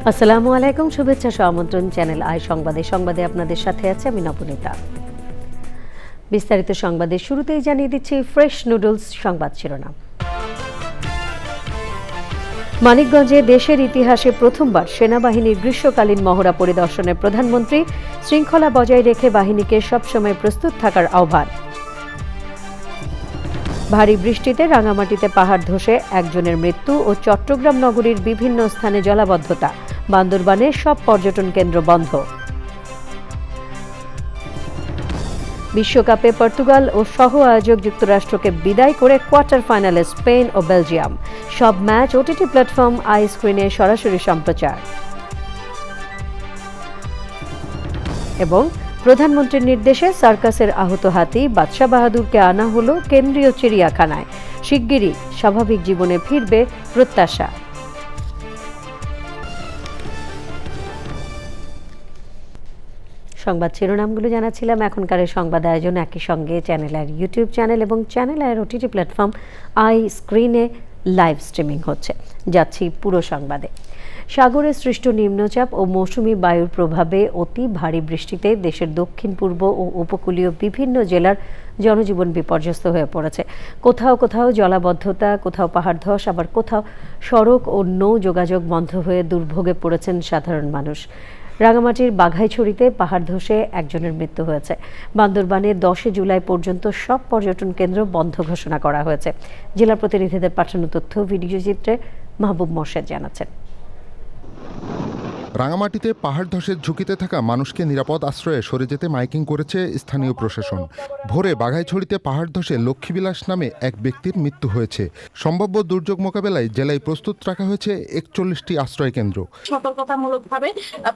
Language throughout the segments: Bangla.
আসসালামু আলাইকুম, শুভেচ্ছা আমন্ত্রণ চ্যানেল আই সংবাদে আপনাদের সাথে আছে আমি নবনীতা। বিস্তারিত সংবাদের শুরুতেই জানিয়ে দিচ্ছি ফ্রেশ নুডলস সংবাদ শিরোনাম। মানিকগঞ্জে দেশের ইতিহাসে প্রথমবার সেনাবাহিনীর গ্রীষ্মকালীন মহড়া পরিদর্শনের প্রধানমন্ত্রী, শৃঙ্খলা বজায় রেখে বাহিনীকে সবসময় প্রস্তুত থাকার আহ্বান। ভারী বৃষ্টিতে রাঙামাটিতে পাহাড় ধসে একজনের মৃত্যু ও চট্টগ্রাম নগরীর বিভিন্ন স্থানে জলাবদ্ধতা, বান্দরবানে সব পর্যটন কেন্দ্র বন্ধ। বিশ্বকাপে পর্তুগাল ও সহ আয়োজক যুক্তরাষ্ট্রকে বিদায় করে কোয়ার্টার ফাইনালে স্পেন ও বেলজিয়াম। সব ম্যাচ ওটিটি প্ল্যাটফর্ম আই স্ক্রিনে সরাসরি সম্প্রচার। এবং প্রধানমন্ত্রীর নির্দেশে সার্কাসের আহত হাতি বাদশাহ বাহাদুরকে আনা হলো কেন্দ্রীয় চিড়িয়াখানায়। শিগগিরই স্বাভাবিক জীবনে ফিরবে প্রত্যাশা। সংবাদ শিরোনামগুলো জানাচ্ছিলাম। এখনকার সংবাদ আয়োজন একই সঙ্গে চ্যানেল আইয়ের ইউটিউব চ্যানেল এবং চ্যানেল আইয়ের ওটিটি প্ল্যাটফর্ম আই স্ক্রিনে লাইভ স্ট্রিমিং হচ্ছে। যাচ্ছি পুরো সংবাদে। সাগরে সৃষ্ট নিম্নচাপ ও মৌসুমি বায়ুর প্রভাবে অতি ভারী বৃষ্টিতে দেশের দক্ষিণ পূর্ব ও উপকূলীয় বিভিন্ন জেলার জনজীবন বিপর্যস্ত হয়ে পড়েছে। কোথাও কোথাও জলাবদ্ধতা, কোথাও পাহাড় ধস, আবার কোথাও সড়ক ও নৌ যোগাযোগ বন্ধ হয়ে দুর্ভোগে পড়েছেন সাধারণ মানুষ। রাঙামাটির বাঘাইছড়িতে পাহাড় ধসে একজনের মৃত্যু হয়েছে। বান্দরবানে 10 জুলাই পর্যন্ত সব পর্যটন কেন্দ্র বন্ধ ঘোষণা করা হয়েছে। জেলা প্রতিনিধিদের পাঠানো তথ্য ভিডিও চিত্রে মাহবুব মোর্শেদ জানাচ্ছেন। রাঙামাটিতে পাহাড় ধসের ঝুঁকিতে থাকা মানুষকে নিরাপদ আশ্রয়ে সরে যেতে মাইকিং করেছে স্থানীয় প্রশাসন। ভোরে বাঘাইছড়িতে পাহাড় ধসে লক্ষ্মীবিলাস নামে এক ব্যক্তির মৃত্যু হয়েছে। সম্ভাব্য দুর্যোগ মোকাবেলায় জেলায় প্রস্তুত রাখা হয়েছে 41টি আশ্রয় কেন্দ্র। সতর্কতামূলকভাবে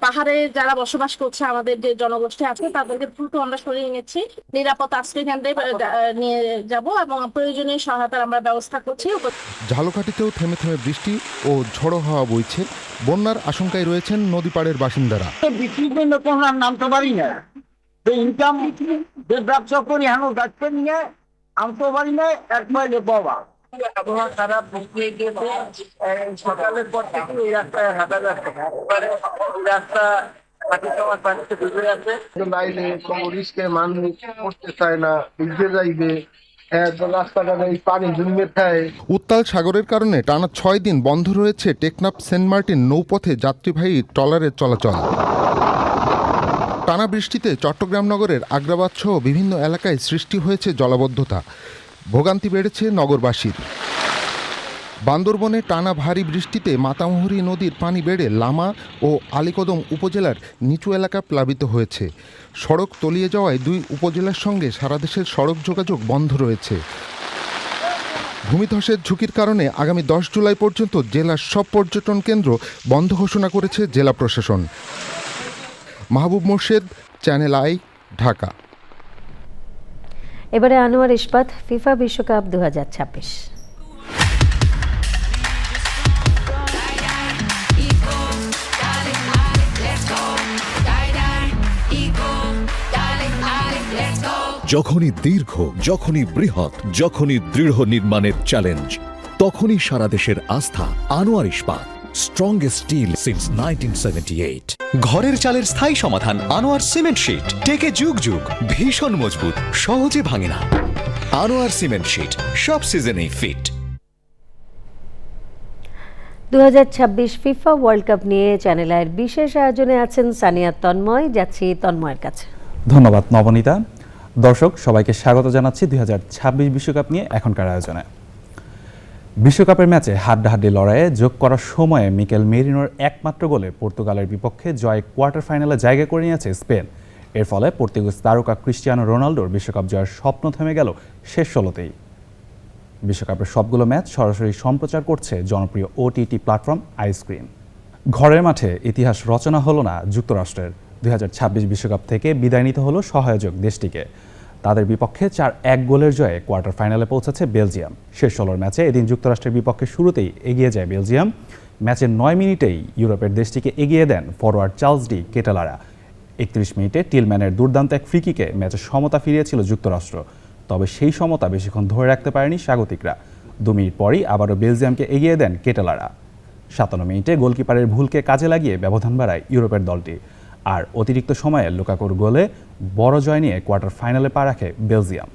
পাহাড়ে যারা বসবাস করছে, আমাদের যে জনগোষ্ঠী আছে, তাদেরকে দ্রুত আমরা সরিয়ে নিচ্ছি, নিরাপদ আশ্রয় কেন্দ্রে নিয়ে যাব এবং প্রয়োজনীয় সহায়তার আমরা ব্যবস্থা করছি। ঝালকাঠিতেও থেমে থেমে বৃষ্টি ও ঝড়ো হাওয়া বইছে। বন্যার আশঙ্কায় রয়েছেন নদীপাড়ের বাসিন্দারা। নামতে পারি না, ইনকাম ব্যবসা করি হানো গাছকে নিয়ে আনতে পারি না, এক মাইলে বাবা আবহাওয়া খারাপ বৃষ্টি গেছে। সকালের পর থেকে এই রাস্তায় হাঁটা যাচ্ছে, রাস্তা মানুষ করতে চায় না, ভিজে যাইবে। উত্তাল সাগরের কারণে টানা 6 দিন বন্ধ রয়েছে টেকনাফ সেন্ট মার্টিন নৌপথে যাত্রীবাহী ট্রলারের চলাচল। টানা বৃষ্টিতে চট্টগ্রাম নগরের আগ্রাবাদ সহ বিভিন্ন এলাকায় সৃষ্টি হয়েছে জলাবদ্ধতা। ভোগান্তি বেড়েছে নগরবাসীর। বান্দরবনে টানা ভারী বৃষ্টিতে মাতামুহুরী নদীর পানি বেড়ে লামা ও আলীকদম উপজেলার নিচু এলাকা প্লাবিত হয়েছে। সড়ক তলিয়ে যাওয়ায় 2 উপজেলার সঙ্গে সারা দেশের সড়ক যোগাযোগ বন্ধ রয়েছে। ভূমিধসের ঝুঁকির কারণে আগামী 10 জুলাই পর্যন্ত জেলার সব পর্যটন কেন্দ্র বন্ধ ঘোষণা করেছে জেলা প্রশাসন। মাহবুব মোর্শেদ, চ্যানেল আই, ঢাকা। এবারে আনোয়ার ইস্পাত, ফিফা বিশ্বকাপ 2026। যখনই দীর্ঘ, যখনই বৃহৎ, যখনই দৃঢ় নির্মাণের চ্যালেঞ্জ, তখনই সারা দেশের আস্থা Anwar Ispat. Strongest steel since 1978। ঘরের চালের স্থায়ী সমাধান আনোয়ার সিমেন্ট শীট। টেকে যুগ যুগ, ভীষণ মজবুত, সহজে ভাঙে না। আনোয়ার সিমেন্ট শীট সব সিজনেই ফিট। 2026 ফিফা ওয়ার্ল্ড কাপ নিয়ে চ্যানেল আইয়ের বিশেষ আয়োজনে আছেন সানিয়া তন্ময়। যাচ্ছি তন্ময়ের কাছে। ধন্যবাদ নবনীতা। দর্শক সবাইকে স্বাগত জানাচ্ছি 2026 বিশ্বকাপ নিয়ে এখনকার আয়োজনে। বিশ্বকাপের ম্যাচে হাড্ডাহাড্ডি লড়াইয়ে যোগ করার সময়ে মিকেল মেরিনোর একমাত্র গোলে পর্তুগালের বিপক্ষে জয় কোয়ার্টার ফাইনালে জায়গা করে নিয়েছে স্পেন। এর ফলে পর্তুগিজ তারকা ক্রিস্টিয়ানো রোনাল্ডোর বিশ্বকাপ জয়ের স্বপ্ন থেমে গেল শেষ 16তেই। বিশ্বকাপের সবগুলো ম্যাচ সরাসরি সম্প্রচার করছে জনপ্রিয় ওটিটি প্ল্যাটফর্ম আই স্ক্রিন। ঘরের মাঠে ইতিহাস রচনা হলো না যুক্তরাষ্ট্রের। 2026 বিশ্বকাপ থেকে বিদায় নিতে হলো সহায়োজক দেশটিকে। তাদের বিপক্ষে 4-1 গোলের জয়ে কোয়ার্টার ফাইনালে পৌঁছেছে বেলজিয়াম। শেষ 16 ম্যাচে এদিন যুক্তরাষ্ট্রের বিপক্ষে শুরুতেই এগিয়ে যায় বেলজিয়াম। ম্যাচের 9 মিনিটেই ইউরোপের দেশটিকে এগিয়ে দেন ফরওয়ার্ড চার্লস ডি কেটেলারা। 31 মিনিটে টিলম্যানের দুর্দান্ত এক ফ্রিকিকে ম্যাচের সমতা ফিরিয়েছিল যুক্তরাষ্ট্র। তবে সেই সমতা বেশিক্ষণ ধরে রাখতে পারেনি স্বাগতিকরা। 2 মিনিট পরই আবারও বেলজিয়ামকে এগিয়ে দেন কেটেলারা। 57 মিনিটে গোলকিপারের ভুলকে কাজে লাগিয়ে ব্যবধান বাড়ায় ইউরোপের দলটি। আর অতিরিক্ত সময়ে লুকাকুর গোলে বড় জয় নিয়ে কোয়ার্টার ফাইনালে পা রাখে বেলজিয়াম।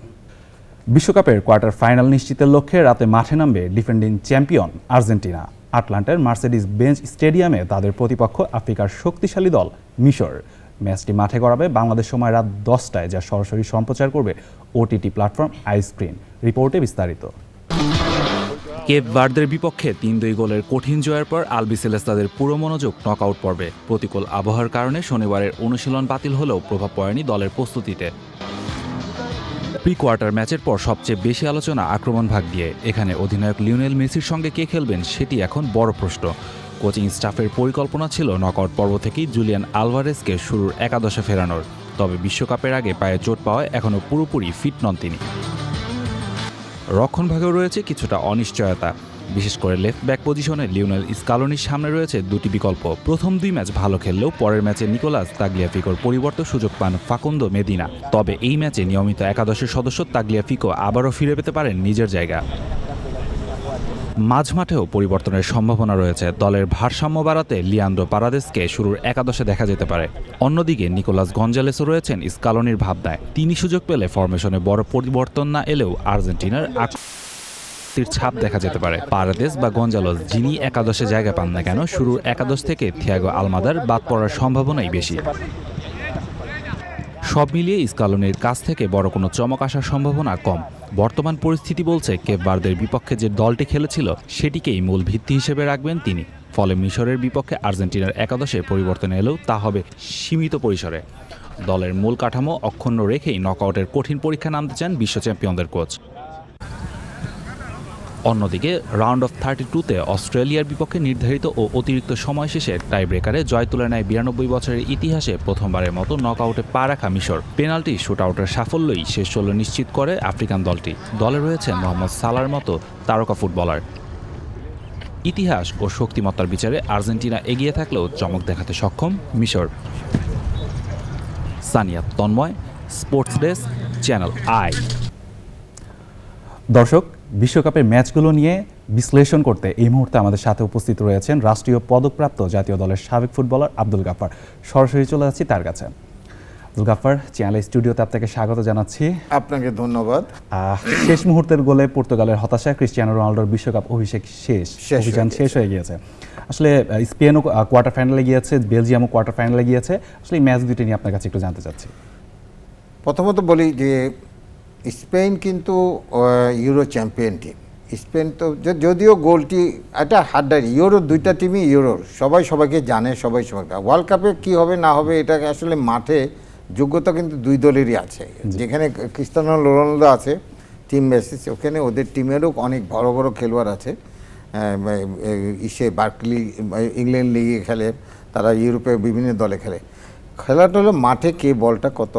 বিশ্বকাপের কোয়ার্টার ফাইনাল নিশ্চিতের লক্ষ্যে রাতে মাঠে নামবে ডিফেন্ডিং চ্যাম্পিয়ন আর্জেন্টিনা। আটলান্টার মার্সেডিস বেঞ্চ স্টেডিয়ামে তাদের প্রতিপক্ষ আফ্রিকার শক্তিশালী দল মিশর। ম্যাচটি মাঠে গড়াবে বাংলাদেশ সময় রাত 10টায়, যা সরাসরি সম্প্রচার করবে ওটিটি প্ল্যাটফর্ম আইস্ক্রিন। রিপোর্টে বিস্তারিত। কেপ ভার্দের বিপক্ষে 3-2 গোলের কঠিন জয়ের পর আলবিসেলেস্তাদের পুরো মনোযোগ নকআউট পর্বে। প্রতিকূল আবহাওয়ার কারণে শনিবারের অনুশীলন বাতিল হলেও প্রভাব পড়েনি দলের প্রস্তুতিতে। প্রি কোয়ার্টার ম্যাচের পর সবচেয়ে বেশি আলোচনা আক্রমণ ভাগ দিয়ে। এখানে অধিনায়ক লিওনেল মেসির সঙ্গে কে খেলবেন সেটি এখন বড় প্রশ্ন। কোচিং স্টাফের পরিকল্পনা ছিল নকআউট পর্ব থেকেই জুলিয়ান আলভারেজকে শুরুর একাদশে ফেরানোর। তবে বিশ্বকাপের আগে পায়ে চোট পাওয়ায় এখনও পুরোপুরি ফিট নন তিনি। রক্ষণভাগেও রয়েছে কিছুটা অনিশ্চয়তা, বিশেষ করে লেফট ব্যাক পজিশনে লিওনেল স্কালোনির সামনে রয়েছে দুটি বিকল্প। প্রথম 2 ম্যাচ ভালো খেললেও পরের ম্যাচে নিকোলাস তাগলিয়াফিকোর পরিবর্তে সুযোগ পান ফাকুন্দো মেদিনা। তবে এই ম্যাচে নিয়মিত একাদশের সদস্য তাগলিয়াফিকো আবারও ফিরে পেতে পারেন নিজের জায়গা। মাঝমাঠেও পরিবর্তনের সম্ভাবনা রয়েছে। দলের ভারসাম্য বাড়াতে লিয়ান্দ্রো পারাদেসকে শুরুর একাদশে দেখা যেতে পারে। অন্যদিকে নিকোলাস গঞ্জালেসও রয়েছেন স্কালোনির ভাবনায়। তিনি সুযোগ পেলে ফরমেশনে বড় পরিবর্তন না এলেও আর্জেন্টিনার ছাপ দেখা যেতে পারে। পারাদেস বা গঞ্জালোস যিনি একাদশে জায়গা পান না কেন, শুরুর একাদশ থেকে থিয়াগো আলমাদার বাদ পড়ার সম্ভাবনাই বেশি। সব মিলিয়ে স্কালোনির কাছ থেকে বড় কোনো চমক আসার সম্ভাবনা কম। বর্তমান পরিস্থিতি বলছে কেপ ভার্দের বিপক্ষে যে দলটি খেলেছিল সেটিকেই মূল ভিত্তি হিসেবে রাখবেন তিনি। ফলে মিশরের বিপক্ষে আর্জেন্টিনার একাদশে পরিবর্তন এলেও তা হবে সীমিত পরিসরে। দলের মূল কাঠামো অক্ষুণ্ণ রেখেই নকআউটের কঠিন পরীক্ষা নামতে চান বিশ্ব চ্যাম্পিয়নদের কোচ। অন্যদিকে রাউন্ড অফ 32-তে অস্ট্রেলিয়ার বিপক্ষে নির্ধারিত ও অতিরিক্ত সময় শেষে টাই ব্রেকারে জয় তুলে নেয় 92 বছরের ইতিহাসে প্রথমবারের মতো নকআউটে পা রাখা মিশর। পেনাল্টি শুটআউটের সাফল্যই শেষ 16 নিশ্চিত করে আফ্রিকান দলটি। দলে রয়েছেন মোহাম্মদ সালার মতো তারকা ফুটবলার। ইতিহাস ও শক্তিমত্তার বিচারে আর্জেন্টিনা এগিয়ে থাকলেও চমক দেখাতে সক্ষম মিশর। Sania Tanmoy, sports desk, channel I. দর্শক, বিশ্বকাপের ম্যাচগুলো নিয়ে বিশ্লেষণ করতে এই মুহূর্তে আমাদের সাথে উপস্থিত রয়েছেন রাষ্ট্রীয় পদকপ্রাপ্ত জাতীয় দলের সাবেক ফুটবলার আব্দুল গাফফার। সরাসরি চলে যাচ্ছি তার কাছে। আব্দুল গাফফার, চ্যানেল স্টুডিওতে আপনাকে স্বাগত জানাচ্ছি। আপনাকে ধন্যবাদ। শেষ মুহূর্তের গোলে পর্তুগালের হতাশা, ক্রিস্টিয়ানো রোনাল্ডোর বিশ্বকাপ অভিষেক অভিযান শেষ হয়ে গিয়েছে। আসলে স্পেনও কোয়ার্টার ফাইনালে গিয়েছে, বেলজিয়ামও কোয়ার্টার ফাইনালে গিয়েছে। আসলে এই ম্যাচ দুটি নিয়ে আপনার কাছে একটু জানতে চাচ্ছি। প্রথমত বলি যে স্পেন কিন্তু ইউরো চ্যাম্পিয়ন টিম। স্পেন তো যদিও গোলটি একটা হাড্ডারি, ইউরোর 2টা টিমই ইউরোর, সবাই সবাইকে জানে, সবাই সবাইকে। ওয়ার্ল্ড কাপে কী হবে না হবে এটাকে আসলে মাঠে যোগ্যতা কিন্তু 2 দলেরই আছে। যেখানে ক্রিস্টিয়ানো রোনাল্ডো আছে টিম বেসিস, ওখানে ওদের টিমেরও অনেক বড় বড় খেলোয়াড় আছে। বার্কলি ইংল্যান্ড লিগে খেলে, তারা ইউরোপে বিভিন্ন দলে খেলে। খেলাটা হলো মাঠে কে বলটা কত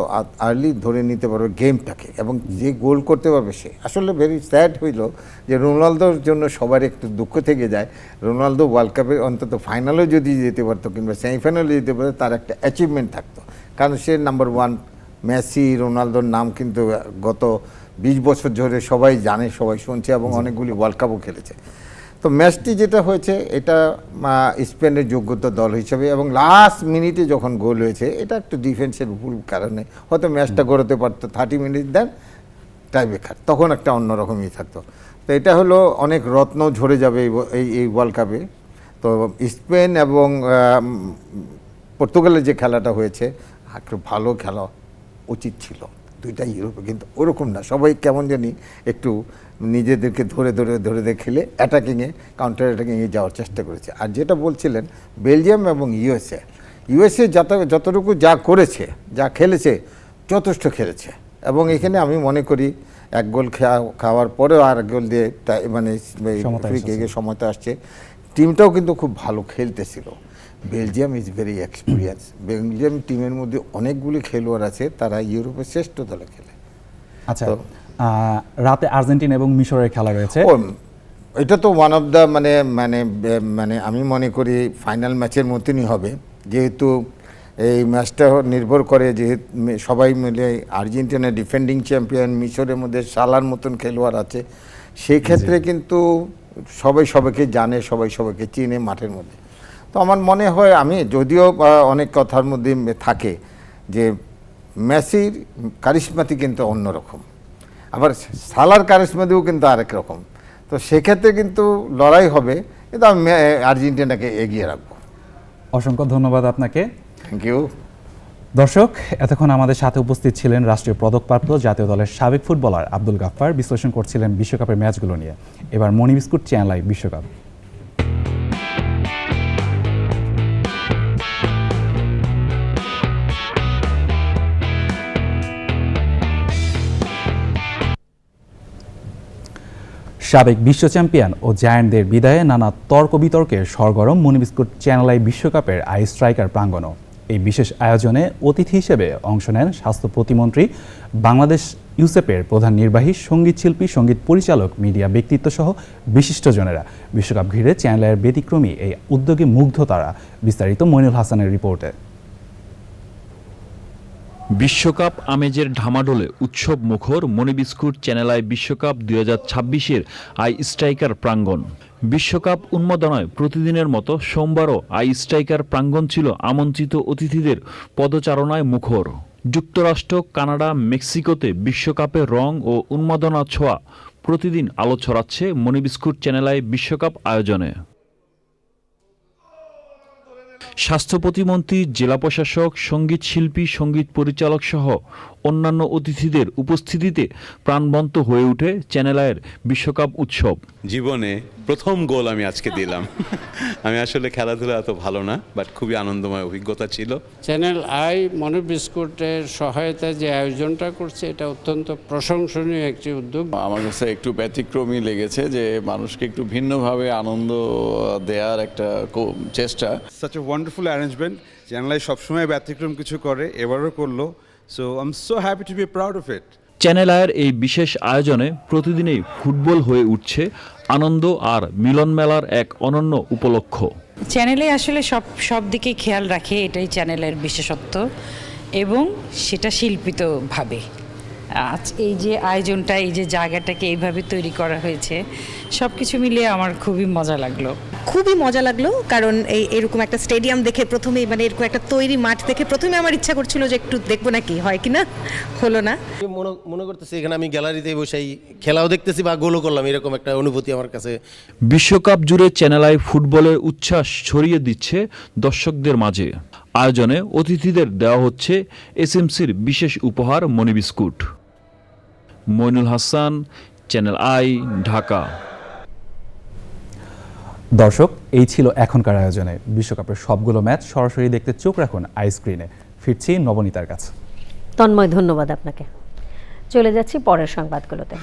আর্লি ধরে নিতে পারবে গেমটাকে, এবং যে গোল করতে পারবে সে। আসলে ভেরি স্যাড হইল যে রোনালদোর জন্য সবার একটু দুঃখ থেকে যায়। রোনালদো ওয়ার্ল্ড কাপে অন্তত ফাইনালেও যদি যেতে পারতো কিংবা সেমিফাইনালে যেতে পারতো, তার একটা অ্যাচিভমেন্ট থাকতো। কারণ সে নাম্বার 1। মেসি, রোনালদোর নাম কিন্তু গত 20 বছর ধরে সবাই জানে, সবাই শুনছে, এবং অনেকগুলি ওয়ার্ল্ড কাপও খেলেছে। তো ম্যাচটি যেটা হয়েছে, এটা স্পেনের যোগ্যতা দল হিসেবে, এবং লাস্ট মিনিটে যখন গোল হয়েছে, এটা একটু ডিফেন্সের ভুল কারণে হয়তো ম্যাচটা গড়াতে পারতো। 30 মিনিট দেন টাইব্রেকার, তখন একটা অন্যরকমই থাকতো। তো এটা হলো অনেক রত্ন ঝরে যাবে এই ওয়ার্ল্ড কাপে। তো স্পেন এবং পর্তুগালের যে খেলাটা হয়েছে, একটু ভালো খেলা উচিত ছিল। 2টা ইউরোপে কিন্তু ওরকম না, সবাই কেমন জানি একটু নিজেদেরকে ধরে খেলে অ্যাটাকিংয়ে, কাউন্টার অ্যাটাকিংয়ে যাওয়ার চেষ্টা করেছে। আর যেটা বলছিলেন বেলজিয়াম এবং ইউএসএ যতটুকু যা করেছে, যা খেলেছে, যথেষ্ট খেলেছে। এবং এখানে আমি মনে করি 1 গোল খাওয়ার পরেও আর 1 গোল দিয়ে মানে ফ্রি কিকে সমতা আসছে। টিমটাও কিন্তু খুব ভালো খেলতেছিল। Belgium is very experience. Belgium টিমের মধ্যে অনেকগুলি খেলোয়াড় আছে, তারা ইউরোপের শ্রেষ্ঠ দলে খেলে। আচ্ছা, রাতে আর্জেন্টিনা এবং মিশরের খেলা রয়েছে। এটা তো ওয়ান অফ দ্য মানে আমি মনে করি ফাইনাল ম্যাচের মতনই হবে, যেহেতু এই ম্যাচটা নির্ভর করে যেহেতু সবাই মিলে আর্জেন্টিনা ডিফেন্ডিং চ্যাম্পিয়ন, মিশরের মধ্যে সালার মতন খেলোয়াড় আছে, সেই ক্ষেত্রে কিন্তু সবাই সবাইকে জানে, সবাই সবাইকে চিনে মাঠের মধ্যে। তো আমার মনে হয়, আমি যদিও অনেক কথার মধ্যে থাকে যে মেসির কারিশমাটি কিন্তু অন্যরকম, আবার সালার কারিশমাটিও কিন্তু আরেক রকম। তো সেক্ষেত্রে কিন্তু লড়াই হবে, কিন্তু আমি আর্জেন্টিনাকে এগিয়ে রাখবো। অসংখ্য ধন্যবাদ আপনাকে। Thank you. দর্শক, এতক্ষণ আমাদের সাথে উপস্থিত ছিলেন রাষ্ট্রীয় পদকপ্রাপ্ত জাতীয় দলের সাবেক ফুটবলার আব্দুল গাফফার, বিশ্লেষণ করছিলেন বিশ্বকাপের ম্যাচগুলো নিয়ে। এবার মনি বিস্কুট চ্যানেল লাইভ বিশ্বকাপ। সাবেক বিশ্ব চ্যাম্পিয়ন ও জায়ান্টদের বিদায়ে নানা তর্ক বিতর্কে সরগরম মনি বিস্কুট চ্যানেল লাইভ বিশ্বকাপের আই স্ট্রাইকার প্রাঙ্গণও। এই বিশেষ আয়োজনে অতিথি হিসেবে অংশ নেন স্বাস্থ্য প্রতিমন্ত্রী, বাংলাদেশ ইউসেপের প্রধান নির্বাহী, সঙ্গীত শিল্পী, সঙ্গীত পরিচালক, মিডিয়া ব্যক্তিত্ব সহ বিশিষ্টজনেরা। বিশ্বকাপ ঘিরে চ্যানেলের ব্যতিক্রমী এই উদ্যোগে মুগ্ধ তারা। বিস্তারিত মইনুল হাসানের রিপোর্টে। বিশ্বকাপ আমেজের ঢামাডোলে উৎসব মুখর মনি বিস্কুট চ্যানেল আই বিশ্বকাপ 2026-এর আই স্ট্রাইকার প্রাঙ্গণ। বিশ্বকাপ উন্মাদনায় প্রতিদিনের মতো সোমবারও আই স্ট্রাইকার প্রাঙ্গণ ছিল আমন্ত্রিত অতিথিদের পদচারণায় মুখর। যুক্তরাষ্ট্র, কানাডা, মেক্সিকোতে বিশ্বকাপের রং ও উন্মাদনা ছোঁয়া প্রতিদিন আলো ছড়াচ্ছে মনি বিস্কুট চ্যানেল আই বিশ্বকাপ আয়োজনে। স্বাস্থ্য প্রতিমন্ত্রী, জেলা প্রশাসক, সঙ্গীত শিল্পী, সঙ্গীত পরিচালক সহ অন্যান্য অতিথিদের উপস্থিতিতে প্রাণবন্ত হয়ে ওঠে চ্যানেল আইয়ের বিশ্বকাপ উৎসব। জীবনে প্রথম গোল আমি আজকে দিলাম। আমি আসলে খেলাধুলা এত ভালো না, বাট খুবই আনন্দময় অভিজ্ঞতা ছিল। চ্যানেল আই মনি বিস্কুটের সহায়তায় যে আয়োজনটা করছে, এটা অত্যন্ত প্রশংসনীয় একটি উদ্যোগ। আমার কাছে একটু ব্যতিক্রমী লেগেছে যে মানুষকে একটু ভিন্নভাবে আনন্দ দেওয়ার একটা চেষ্টা। Such a wonderful arrangement. Channel I সবসময় ব্যতিক্রম কিছু করে, এবারও করলো। So I'm so happy to be proud of it. Channel আইয়ের এই বিশেষ আয়োজনে প্রতিদিনই ফুটবল হয়ে উঠছে আনন্দ আর মিলন মেলার এক অনন্য উপলক্ষ। চ্যানেলে আসলে সব দিকে খেয়াল রাখে, এটাই চ্যানেলের বিশেষত্ব, এবং সেটা শিল্পিতভাবে। আজ এই যে আয়োজনটা, এই যে জায়গাটাকে এইভাবে তৈরি করা হয়েছে, সব কিছু মিলিয়ে আমার খুবই মজা লাগলো। খুবই মজা লাগলো, কারণ এরকম একটা স্টেডিয়াম দেখে প্রথমেই, মানে এরকম একটা তৈরি মাঠ দেখে প্রথমে আমার ইচ্ছা করছিল যে একটু দেখবো নাকি হয় কিনা, হলো না। মনে করতেছি এখানে আমি গ্যালারিতে বসেই খেলাও দেখতেছি বা গোলও করলাম, এরকম একটা অনুভূতি আমার কাছে। বিশ্বকাপ জুড়ে চ্যানেল আই ফুটবলের উচ্ছ্বাস ছড়িয়ে দিচ্ছে দর্শকদের মাঝে। আয়োজনে অতিথিদের দেওয়া হচ্ছে এসএমসির বিশেষ উপহার Moni biscuit. Mainul Hasan, channel I, Dhaka. দর্শক, এই ছিল এখনকার আয়োজনে। বিশ্বকাপের সবগুলো ম্যাচ সরাসরি দেখতে চোখ রাখুন আই স্ক্রিনে। ফিরছি নবনীতার কাছে। তন্ময়, ধন্যবাদ আপনাকে। চলে যাচ্ছি পরের সংবাদগুলোতে।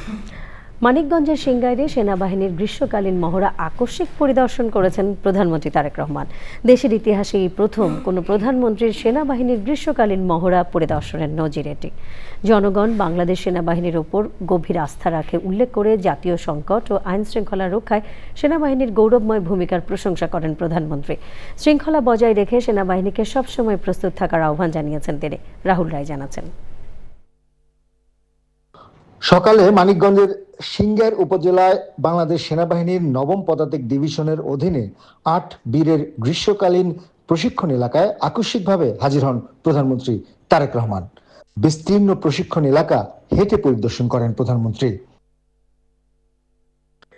মানিকগঞ্জের সিংগাইরে সেনাবাহিনীর গ্রীষ্মকালীন মহড়া আকস্মিক পরিদর্শন করেছেন প্রধানমন্ত্রী তারেক রহমান। দেশের ইতিহাসে এই প্রথম কোনো প্রধানমন্ত্রীর সেনাবাহিনীর গ্রীষ্মকালীন মহড়া পরিদর্শনের নজির এটি। জনগণ বাংলাদেশ সেনাবাহিনীর ওপর গভীর আস্থা রাখে উল্লেখ করে জাতীয় সংকট ও আইন শৃঙ্খলা রক্ষায় সেনাবাহিনীর গৌরবময় ভূমিকার প্রশংসা করেন প্রধানমন্ত্রী। শৃঙ্খলা বজায় রেখে সেনাবাহিনীকে সবসময় প্রস্তুত থাকার আহ্বান জানিয়েছেন তিনি। রাহুল রায় জানাচ্ছেন। সকালে মানিকগঞ্জের সিংগাইর উপজেলায় বাংলাদেশ সেনাবাহিনীর ৯ম পদাতিক ডিভিশনের অধীনে ৮ বীরের গ্রীষ্মকালীন প্রশিক্ষণ এলাকায় আকস্মিকভাবে হাজির হন প্রধানমন্ত্রী তারেক রহমান। বিস্তীর্ণ প্রশিক্ষণ এলাকা হেঁটে পরিদর্শন করেন প্রধানমন্ত্রী।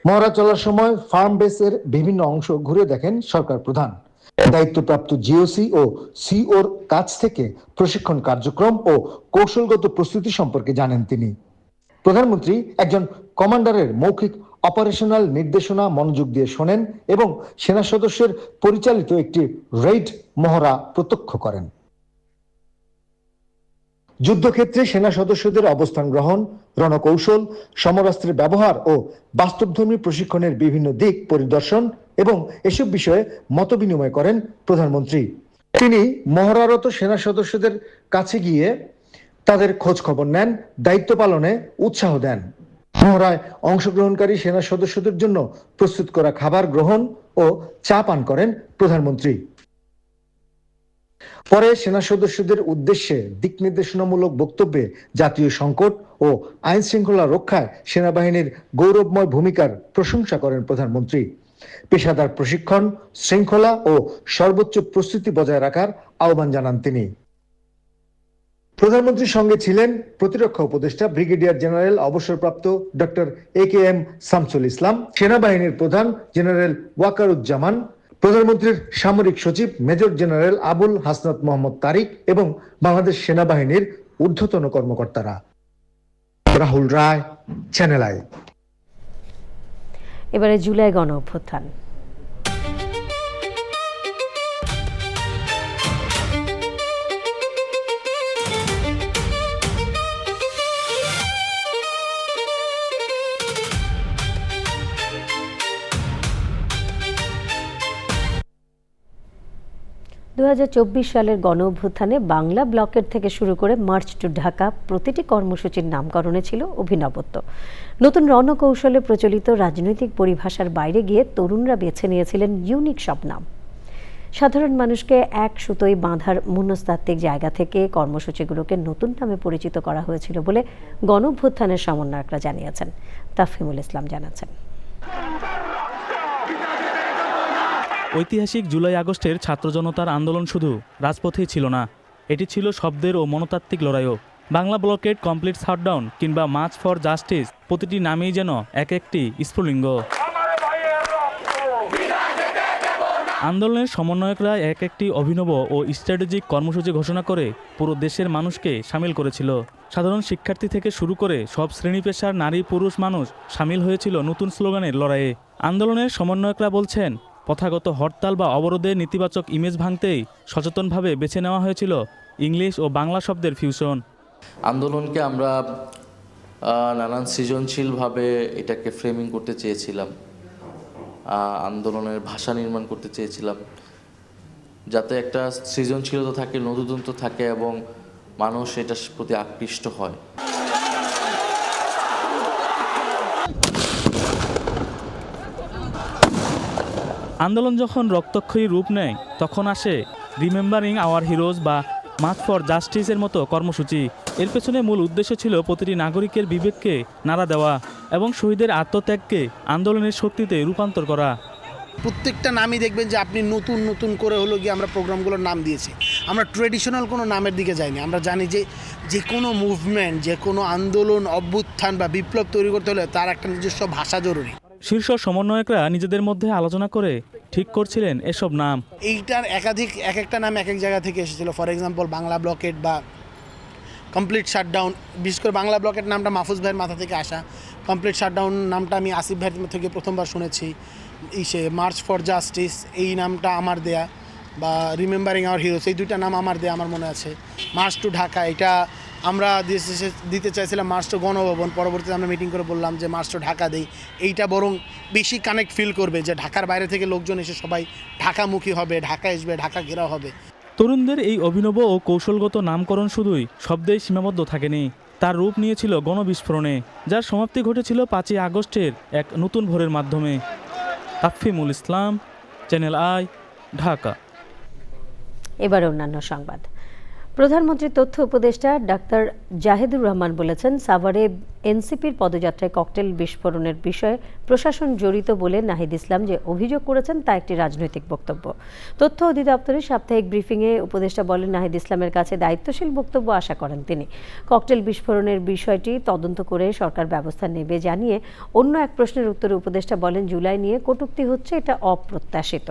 মহড়া চলার সময় ফার্ম বেসের বিভিন্ন অংশ ঘুরে দেখেন সরকার প্রধান। দায়িত্বপ্রাপ্ত জিওসি ও সিওর কাছ থেকে প্রশিক্ষণ কার্যক্রম ও কৌশলগত প্রস্তুতি সম্পর্কে জানেন তিনি। প্রধানমন্ত্রী একজন কমান্ডারের মৌখিক অপারেশনাল নির্দেশনা মনোযোগ দিয়ে শোনেন এবং সেনা সদস্যের পরিচালিত একটি রেইড মহড়া প্রত্যক্ষ করেন। যুদ্ধক্ষেত্রে সেনা সদস্যদের অবস্থান গ্রহণ, রণকৌশল, সমরাস্ত্রের ব্যবহার ও বাস্তবধর্মী প্রশিক্ষণের বিভিন্ন দিক পরিদর্শন এবং এসব বিষয়ে মতবিনিময় করেন প্রধানমন্ত্রী। তিনি মহড়ারত সেনা সদস্যদের কাছে গিয়ে তাদের খোঁজ খবর নেন, দায়িত্ব পালনে উৎসাহ দেন। মহড়ায় অংশগ্রহণকারী সেনা সদস্যদের জন্য প্রস্তুত করা খাবার গ্রহণ ও চা পান করেন প্রধানমন্ত্রী। পরে সেনা সদস্যদের উদ্দেশ্যে দিক নির্দেশনামূলক বক্তব্যে জাতীয় সংকট ও আইন শৃঙ্খলা রক্ষায় সেনাবাহিনীর গৌরবময় ভূমিকার প্রশংসা করেন প্রধানমন্ত্রী। পেশাদার প্রশিক্ষণ, শৃঙ্খলা ও সর্বোচ্চ প্রস্তুতি বজায় রাখার আহ্বান জানান তিনি। প্রধানমন্ত্রীর সঙ্গে ছিলেন প্রতিরক্ষা উপদেষ্টা ব্রিগেডিয়ার জেনারেল অবসরপ্রাপ্ত ডক্টর AKM শামসুল ইসলাম, সেনাবাহিনীর প্রধান জেনারেল ওয়াকারুজ্জামান, প্রধানমন্ত্রীর সামরিক সচিব মেজর জেনারেল আবুল হাসনাত মোহাম্মদ তারিক এবং বাংলাদেশ সেনাবাহিনীর ঊর্ধ্বতন কর্মকর্তারা। রাহুল রায়, চ্যানেল আই। এবারে জুলাই গণ অভ্যুত্থান। সালের গণ অভ্যুত্থানে বাংলা ব্লকের থেকে শুরু করে মার্চ টু ঢাকা প্রতিটি কর্মসূচির নামকরণে ছিল অভিনবত্ব। নতুন রণকৌশলে প্রচলিত রাজনৈতিক পরিভাষার বাইরে গিয়ে তরুণরা বেছে নিয়েছিলেন ইউনিক সব নাম। সাধারণ মানুষকে এক সুতোয় বাঁধার মনস্তাত্ত্বিক জায়গা থেকে কর্মসূচিগুলোকে নতুন নামে পরিচিত করা হয়েছিল বলে গণ অভ্যুত্থানের সমন্বয়করা জানিয়েছেন। তাফহিমুল ইসলাম জানাচ্ছেন। ঐতিহাসিক জুলাই আগস্টের ছাত্র জনতার আন্দোলন শুধু রাজপথেই ছিল না, এটি ছিল শব্দের ও মনতাত্ত্বিক লড়াইও। বাংলা ব্লকেড, কমপ্লিট শাটডাউন কিংবা মার্চ ফর জাস্টিস, প্রতিটি নামেই যেন এক একটি স্ফুলিঙ্গ। আন্দোলনের সমন্বয়করা এক একটি অভিনব ও স্ট্র্যাটেজিক কর্মসূচি ঘোষণা করে পুরো দেশের মানুষকে সামিল করেছিল। সাধারণ শিক্ষার্থী থেকে শুরু করে সব শ্রেণী পেশার নারী পুরুষ মানুষ সামিল হয়েছিল নতুন স্লোগানের লড়াইয়ে। আন্দোলনের সমন্বয়করা বলছেন, প্রথাগত হরতাল বা অবরোধের নেতিবাচক ইমেজ ভাঙতেই সচেতনভাবে বেছে নেওয়া হয়েছিল ইংলিশ ও বাংলা শব্দের ফিউশন। আন্দোলনকে আমরা নানান সৃজনশীলভাবে এটাকে ফ্রেমিং করতে চেয়েছিলাম, আন্দোলনের ভাষা নির্মাণ করতে চেয়েছিলাম, যাতে একটা সৃজনশীলতা থাকে, নতুনত্ব থাকে এবং মানুষ এটার প্রতি আকৃষ্ট হয়। আন্দোলন যখন রক্তক্ষয়ী রূপ নেয় তখন আসে রিমেম্বারিং আওয়ার হিরোজ বা মার্চ ফর জাস্টিসের মতো কর্মসূচি। এর পেছনে মূল উদ্দেশ্য ছিল প্রতিটি নাগরিকের বিবেককে নাড়া দেওয়া এবং শহীদের আত্মত্যাগকে আন্দোলনের শক্তিতে রূপান্তর করা। প্রত্যেকটা নামই দেখবেন যে আপনি নতুন নতুন করে হলো গিয়ে আমরা প্রোগ্রামগুলোর নাম দিয়েছি। আমরা ট্রেডিশনাল কোনো নামের দিকে যাইনি। আমরা জানি যে যে কোনো মুভমেন্ট, যে কোনো আন্দোলন, অভ্যুত্থান বা বিপ্লব তৈরি করতে হলে তার একটা নিজস্ব ভাষা জরুরি। শীর্ষ সমন্বয়করা নিজেদের মধ্যে আলোচনা করে ঠিক করছিলেন এসব নাম। এইটার একাধিক এক একটা নাম এক এক জায়গা থেকে এসেছিল। ফর এক্সাম্পল বাংলা ব্লকেড বা কমপ্লিট শাটডাউন। বিশেষ করে বাংলা ব্লকেট নামটা মাহফুজ ভাইয়ের মাথা থেকে আসা। কমপ্লিট শাটডাউন নামটা আমি আসিফ ভাইয়ের থেকে প্রথমবার শুনেছি। মার্চ ফর জাস্টিস এই নামটা আমার দেয়া, বা রিমেম্বারিং আওয়ার হিরোস এই দুইটা নাম আমার দেয়া, আমার মনে আছে। মার্চ টু ঢাকা এটা আমরা দিতে চাইছিলাম মার্চ টু গণভবন, পরবর্তীতে আমরা মিটিং করে বললাম যে মার্চ টু ঢাকা দেই। এইটা বরং বেশি কানেক্ট ফিল করবে, যে ঢাকার বাইরে থেকে লোকজন এসে সবাই ঢাকামুখী হবে, ঢাকা আসবে, ঢাকা ঘেরাও হবে। তরুণদের এই অভিনব ও কৌশলগত নামকরণ শুধুই শব্দেই সীমাবদ্ধ থাকেনি, তার রূপ নিয়েছিল গণবিস্ফোরণে, যার সমাপ্তি ঘটেছিল 5ই আগস্টের এক নতুন ভোরের মাধ্যমে। তাফহিমুল ইসলাম, চ্যানেল আই, ঢাকা। এবার অন্যান্য সংবাদ। প্রধানমন্ত্রীর তথ্য উপদেষ্টা ডাক্তার জাহিদুর রহমান বলেছেন, সাভারে এনসিপির পদযাত্রায় ককটেল বিস্ফোরণের বিষয়ে প্রশাসন জড়িত বলে নাহিদ ইসলাম যে অভিযোগ করেছেন তা একটি রাজনৈতিক বক্তব্য। তথ্য অধিদপ্তরের সাপ্তাহিক ব্রিফিংয়ে উপদেষ্টা বলেন, নাহিদ ইসলামের কাছে দায়িত্বশীল বক্তব্য আশা করেন তিনি। ককটেল বিস্ফোরণের বিষয়টি তদন্ত করে সরকার ব্যবস্থা নেবে জানিয়ে অন্য এক প্রশ্নের উত্তরে উপদেষ্টা বলেন, জুলাই নিয়ে কটূক্তি হচ্ছে, এটা অপ্রত্যাশিত।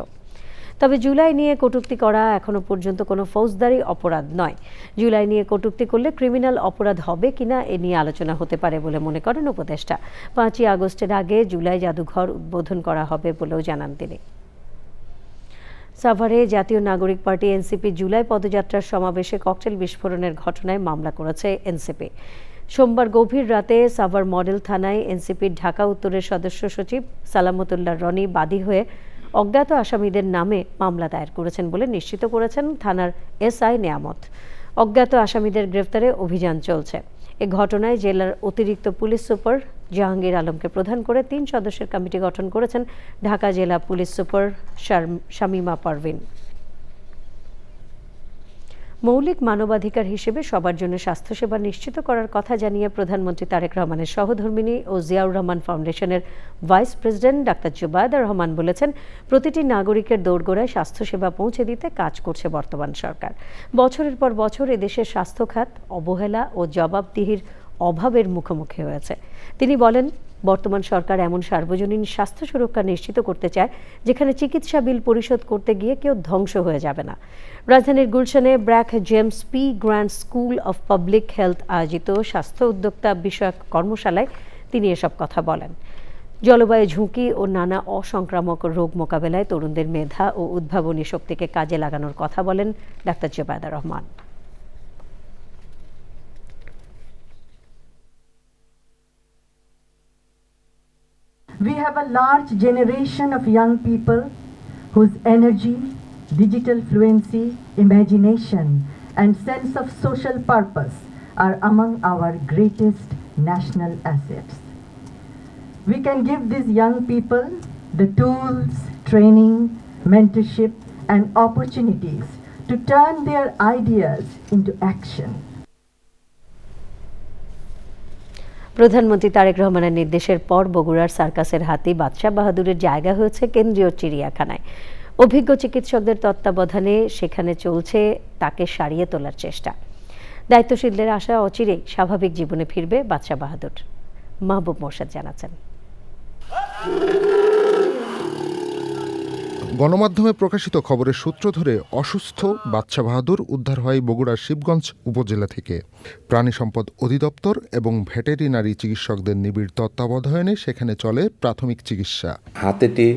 তবে জুলাই নিয়ে কটূক্তি করা এখনো পর্যন্ত কোনো ফৌজদারি অপরাধ নয়। জুলাই নিয়ে কটূক্তি করলে ক্রিমিনাল অপরাধ হবে কিনা এ নিয়ে আলোচনা হতে পারে বলে মনে করেন উপদেষ্টা। 5ই আগস্টের আগে জুলাই জাদুঘর উদ্বোধন করা হবে বলেও জানান তিনি। সাভারে জাতীয় নাগরিক পার্টি এনসিপি জুলাই পদযাত্রার সমাবেশে ককটেল বিস্ফোরণের ঘটনায় মামলা করেছে এনসিপি। সোমবার গভীর রাতে সাভার মডেল থানায় এনসিপির ঢাকা উত্তরের সদস্য সচিব সালামতুল্লাহ রনি বাদী হয়ে অজ্ঞাত আসামিদের নামে মামলা দায়ের করেছেন বলে নিশ্চিত করেছেন থানার এসআই নেয়ামত। অজ্ঞাত আসামিদের গ্রেফতারে অভিযান চলছে। এ ঘটনায় জেলার অতিরিক্ত পুলিশ সুপার জাহাঙ্গীর আলমকে প্রধান করে 3 সদস্যের কমিটি গঠন করেছেন ঢাকা জেলা পুলিশ সুপার শামীমা পারভিন। মৌলিক মানবাধিকার হিসেবে সবার জন্য স্বাস্থ্যসেবা নিশ্চিত করার কথা জানিয়ে প্রধানমন্ত্রী তারেক রহমানের সহধর্মিণী ও জিয়াউর রহমান ফাউন্ডেশনের vice president doctor Jubayeda Rahman বলেছেন, প্রতিটি নাগরিকের দোরগোড়ায় স্বাস্থ্যসেবা পৌঁছে দিতে কাজ করছে বর্তমান সরকার। বছরের পর বছর এদেশের স্বাস্থ্য খাত অবহেলা ও জবাবদিহির অভাবের মুখোমুখি হয়েছে। তিনি বলেন, বর্তমান সরকার এমন সার্বজনীন স্বাস্থ্য সুরক্ষা নিশ্চিত করতে চায় যেখানে চিকিৎসা বিল পরিশোধ করতে গিয়ে কেউ ধ্বংস হয়ে যাবে না। রাজধানীর গুলশানে BRAC James P grand school of public health আয়োজিত স্বাস্থ্য উদ্যোক্তা বিষয়ক কর্মশালায় তিনি এসব কথা বলেন। জলবায়ু ঝুঁকি ও নানা অসংক্রামক রোগ মোকাবেলায় তরুণদের মেধা ও উদ্ভাবনী শক্তিকে কাজে লাগানোর কথা বলেন doctor Jubayeda Rahman. We have a large generation of young people whose energy, digital fluency, imagination, and sense of social purpose are among our greatest national assets. We can give these young people the tools, training, mentorship, and opportunities to turn their ideas into action. প্রধানমন্ত্রী তারেক রহমানের নির্দেশের পর বগুড়ার সার্কাসের হাতি বাদশাহ বাহাদুরের জায়গা হয়েছে কেন্দ্রীয় চিড়িয়াখানায়। অভিজ্ঞ চিকিৎসকদের তত্ত্বাবধানে সেখানে চলছে তাকে সারিয়ে তোলার চেষ্টা। দায়িত্বশীলদের আশা, অচিরেই স্বাভাবিক জীবনে ফিরবে বাদশাহ বাহাদুর। মাহবুব মোর্শেদ জানাচ্ছেন। গণমাধ্যমে প্রকাশিত খবরের সূত্র ধরে অসুস্থ বাদশাহ বাহাদুর উদ্ধার হয় বগুড়ার শিবগঞ্জ উপজেলা থেকে। প্রাণী সম্পদ অধিদপ্তর এবং ভেটেরিনারি চিকিৎসকদের নিবিড় তত্ত্বাবধানে সেখানে চলে প্রাথমিক চিকিৎসা। হাতিটি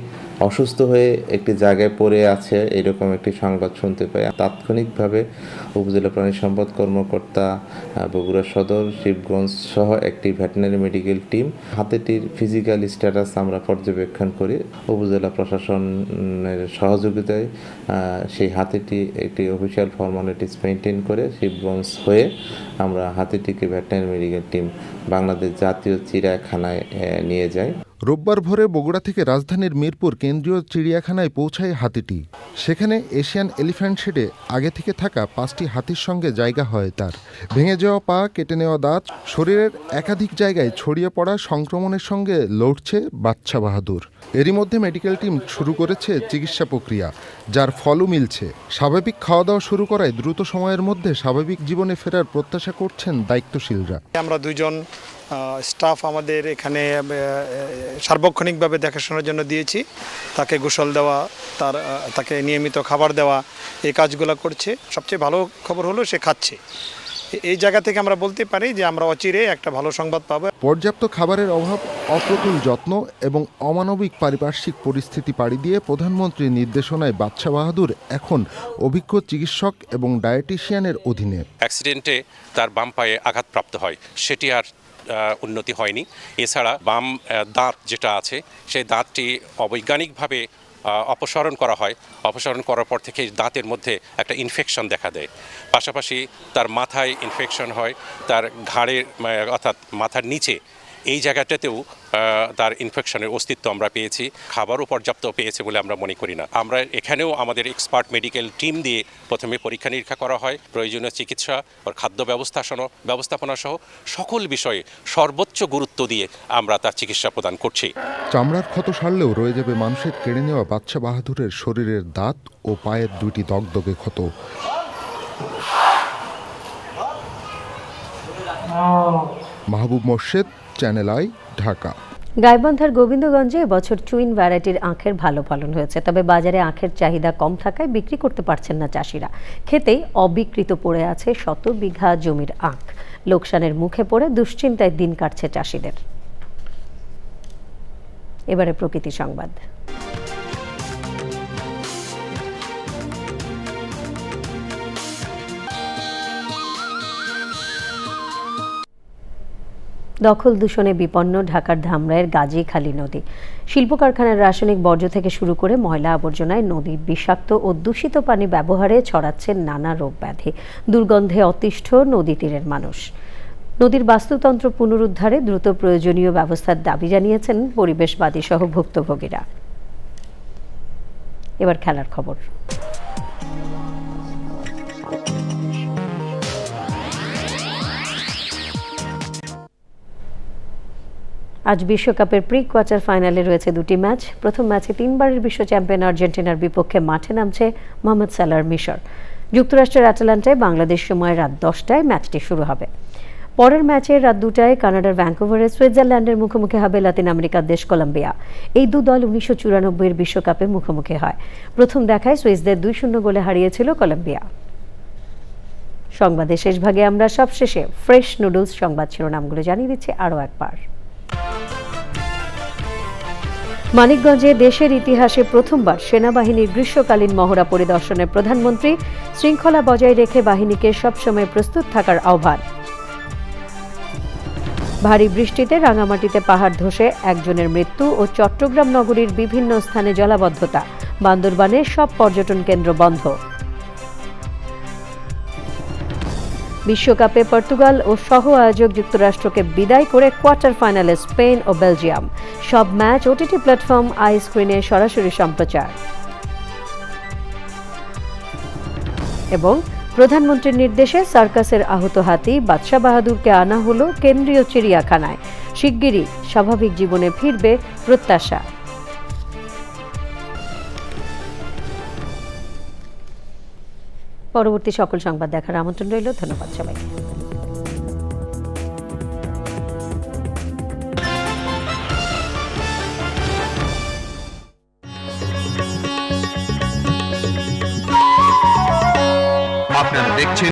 অসুস্থ হয়ে একটি জায়গায় পড়ে আছে এরকম একটি সংবাদ শুনতে পাই। তাৎক্ষণিকভাবে উপজেলা প্রাণী সম্পদ কর্মকর্তা, বগুড়া সদর, শিবগঞ্জ সহ একটি ভেটেরিনারি মেডিকেল টিম হাতিটির ফিজিক্যাল স্ট্যাটাস আমরা পর্যবেক্ষণ করি। উপজেলা প্রশাসনের সহযোগিতায় সেই হাতিটি একটি অফিসিয়াল ফর্মালিটিস মেনটেন করে শিবগঞ্জ হয়ে আমরা হাতিটিকে ভেটেরিনারি মেডিকেল টিম বাংলাদেশ জাতীয় চিড়িয়াখানায় নিয়ে যাই। রোববার ভোরে বগুড়া থেকে রাজধানীর মিরপুর কেন্দ্রীয় চিড়িয়াখানায় পৌঁছায় হাতিটি। সেখানে এশিয়ান এলিফ্যান্ট শেডে আগে থেকে থাকা 5টি হাতির সঙ্গে জায়গা হয় তার। ভেঙে যাওয়া পা, কেটে নেওয়া দাঁত, শরীরের একাধিক জায়গায় ছড়িয়ে পড়া সংক্রমণের সঙ্গে লড়ছে বাদশাহ বাহাদুর। এরই মধ্যে মেডিকেল টিম শুরু করেছে চিকিৎসা প্রক্রিয়া, যার ফলও মিলছে। স্বাভাবিক খাওয়া দাওয়া শুরু করায় দ্রুত সময়ের মধ্যে স্বাভাবিক জীবনে ফেরার প্রত্যাশা করছেন দায়িত্বশীলরা। আমরা দুইজন স্টাফ আমাদের এখানে সার্বক্ষণিকভাবে দেখাশোনার জন্য দিয়েছি। তাকে গোসল দেওয়া, তাকে নিয়মিত খাবার দেওয়া, এই কাজগুলো করছে। সবচেয়ে ভালো খবর হলো সে খাচ্ছে। এই জায়গা থেকে আমরা বলতে পারি যে আমরা অচিরে একটা ভালো সংবাদ পাবো। পর্যাপ্ত খাবারের অভাব, অপ্রতুল যত্ন এবং অমানবিক পারিপার্শ্বিক পরিস্থিতি পাড়ি দিয়ে প্রধানমন্ত্রীর নির্দেশনায় বাদশাহ বাহাদুর এখন অভিজ্ঞ চিকিৎসক এবং ডায়েটিশিয়ানের অধীনে। অ্যাক্সিডেন্টে তার বাম পায়ে আঘাতপ্রাপ্ত হয়, সেটি আর উন্নতি হয়নি। এছাড়া বাম দাঁত যেটা আছে সেই দাঁতটি অবৈজ্ঞানিকভাবে অপসারণ করা হয়। অপসারণ করার পর থেকে দাঁতের মধ্যে একটা ইনফেকশন দেখা দেয়। পাশাপাশি তার মাথায় ইনফেকশন হয়, তার ঘাড়ের অর্থাৎ মাথার নিচে এই জায়গাটাতেও তার ইনফেকশনের অস্তিত্ব আমরা পেয়েছি। খাবারও পর্যাপ্ত পেয়েছে বলে আমরা মনে করি না। আমরা এখানেও আমাদের এক্সপার্ট মেডিকেল টিম দিয়ে প্রথমে পরীক্ষা নিরীক্ষা করা হয়। প্রয়োজনীয় চিকিৎসা ও খাদ্য ব্যবস্থাপনা সহ সকল বিষয়ে সর্বোচ্চ গুরুত্ব দিয়ে আমরা তার চিকিৎসা প্রদান করছি। চামড়ার ক্ষত সারলেও রয়ে যাবে মানুষের কেড়ে নেওয়া বাদশাহ বাহাদুরের শরীরের দাঁত ও পায়ের 2টি দগদগে ক্ষত। মাহবুব মোর্শেদ, চ্যানেল আই, ঢাকা। গাইবান্ধার গোবিন্দগঞ্জে এবছর চুইন ভ্যারাইটির আখের ভালো ফলন হয়েছে, তবে বাজারে আখের চাহিদা কম থাকায় বিক্রি করতে পারছেন না চাষিরা। খেতেই অবিকৃত পড়ে আছে শত বিঘা জমির আখ। লোকসানের মুখে পড়ে দুশ্চিন্তায় দিন কাটছে চাষিদের। এবারে প্রকৃতি সংবাদ। দখল দূষণে বিপন্ন ঢাকার ধামরাইয়ের গাজীখালী নদী। শিল্প কারখানার রাসায়নিক বর্জ্য থেকে শুরু করে ময়লা আবর্জনায় নদীর বিষাক্ত ও দূষিত পানি ব্যবহারে ছড়াচ্ছে নানা রোগ ব্যাধি। দুর্গন্ধে অতিষ্ঠ নদী তীরের মানুষ। নদীর বাস্তুতন্ত্র পুনরুদ্ধারে দ্রুত প্রয়োজনীয় ব্যবস্থার দাবি জানিয়েছেন পরিবেশবাদী সহ ভুক্তভোগীরা। এবার খেলার খবর। আজ বিশ্বকাপের প্রি কোয়ার্টার ফাইনালে রয়েছে দুটি ম্যাচ। প্রথম ম্যাচে 3 বারের বিশ্ব চ্যাম্পিয়ন আর্জেন্টিনার বিপক্ষে মাঠে নামছে মোহাম্মদ সালাহর মিশর। যুক্তরাষ্ট্রের অ্যাটালান্টায় বাংলাদেশ সময় রাত 10টায় ম্যাচটি শুরু হবে। পরের ম্যাচে রাত 2টায় কানাডার ভ্যাঙ্কুভারে সুইজারল্যান্ডের মুখোমুখি হবে লাতিন আমেরিকার দেশ কলম্বিয়া। এই দু দল 1994-এর বিশ্বকাপে মুখোমুখি হয়। প্রথম দেখায় সুইসদের 2-0 গোলে হারিয়েছিল কলম্বিয়া। সংবাদের শেষ ভাগে আমরা সবশেষে ফ্রেশ নুডলস সংবাদ শিরোনামগুলো জানিয়ে দিচ্ছি আরও একবার। মানিকগঞ্জে দেশের ইতিহাসে প্রথমবার সেনাবাহিনীর গ্রীষ্মকালীন মহড়া পরিদর্শনের প্রধানমন্ত্রী শৃঙ্খলা বজায় রেখে বাহিনীকে সবসময় প্রস্তুত থাকার আহ্বান। ভারী বৃষ্টিতে রাঙামাটিতে পাহাড় ধসে একজনের মৃত্যু ও চট্টগ্রাম নগরীর বিভিন্ন স্থানে জলাবদ্ধতা। বান্দরবানে সব পর্যটন কেন্দ্র বন্ধ। বিশ্বকাপে পর্তুগাল ও সহ আয়োজক যুক্তরাষ্ট্রকে বিদায় করে কোয়ার্টার ফাইনালে স্পেন ও বেলজিয়াম। সব ম্যাচ ওটিটি প্ল্যাটফর্ম আই স্ক্রিনে সরাসরি সম্প্রচার। এবং প্রধানমন্ত্রীর নির্দেশে সার্কাসের আহত হাতি বাদশাহ বাহাদুরকে আনা হলো কেন্দ্রীয় চিড়িয়াখানায়। শিগগিরই স্বাভাবিক জীবনে ফিরবে প্রত্যাশা। পরবর্তী সকল সংবাদ দেখার আমন্ত্রণ রইল। ধন্যবাদ সবাইকে। আপনারা দেখছেন